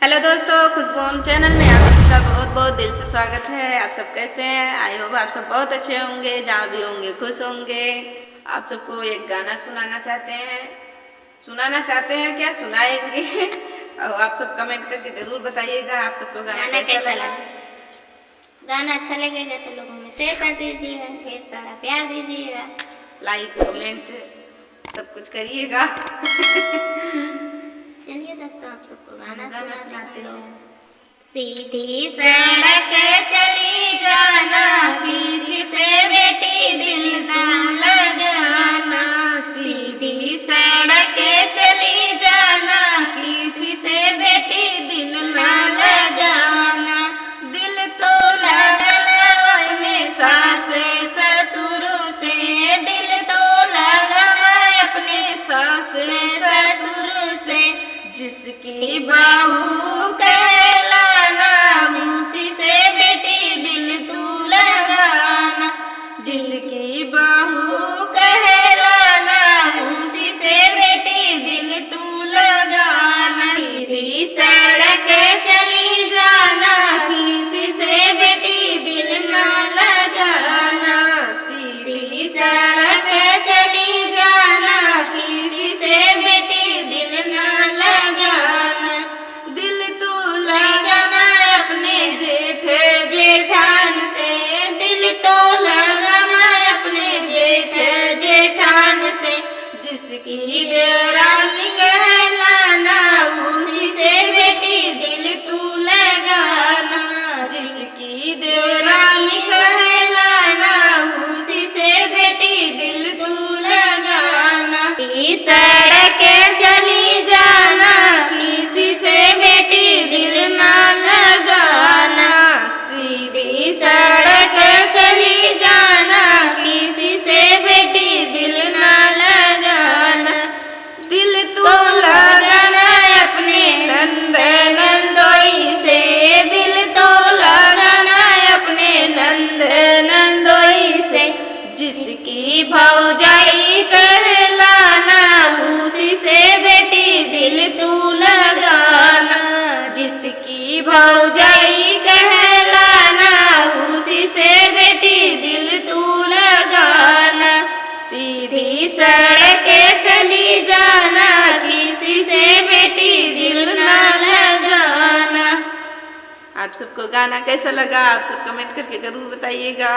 Hello दोस्तों, खुशबू home channel में आप सबका बहुत बहुत दिल से स्वागत है। आप सब कैसे हैं? आई होप आप सब बहुत अच्छे होंगे, जहाँ भी होंगे खुश होंगे। आप सबको एक गाना सुनाना चाहते हैं क्या सुनाएंगे? और आप सब कमेंट करके जरूर बताइएगा आप सबको गाना कैसा लगा। गाना अच्छा लगेगा तो लोगों में शेयर कर दीजिएगा, ढेर सारा प्यार दीजिएगा, लाइक कमेंट सब कुछ करिएगा। चलिए दोस्तों, आप सबको गाना सुनाते हैं। हैं। सीधी सड़क चली जाना, किसी से बेटी दिल ना लगाना। सीधी सड़क चली जाना, किसी से बेटी दिल ना लगाना। दिल तो लगाना अपने सास ससुर से, दिल तो लगाना अपने सास ससुर से। जिसकी बहू कहलाना, उसी से बेटी दिल तू लगाना। जिसकी बहू कहलाना, उसी से बेटी दिल तू लगाना। सीधी सड़क चली जाना, किसी से बेटी दिल ना लगाना। सीधी सड़क चली जाना, किसी से बेटी दिल ना लगाना। दिल तू लगाना अपने जेठ जेठान से, दिल तो लगाना अपने जेठ जेठान से। जिसकी देवरानी कहलाना, उसी से बेटी दिल तू लगाना। जिसकी देवरानी कहलाना, उसी से बेटी दिल तू लगाना। इस सड़क चली जाना, किसी से बेटी दिल ना लगाना। सीधी सड़क चली जाना, किसी से बेटी दिल ना लगाना। दिल तो लगाना अपने नंद नंदोई से, दिल तो लगाना अपने नंद नंदोई से। जिसकी भौजाई कहलाना, उसी से बेटी दिल तू लगाना। जिसकी भौजाई कहलाना, उसी से बेटी दिल तू लगाना। सीधी सड़क चली जाना, किसी से बेटी दिल ना लगाना। आप सबको गाना कैसा लगा आप सब कमेंट करके जरूर बताइएगा।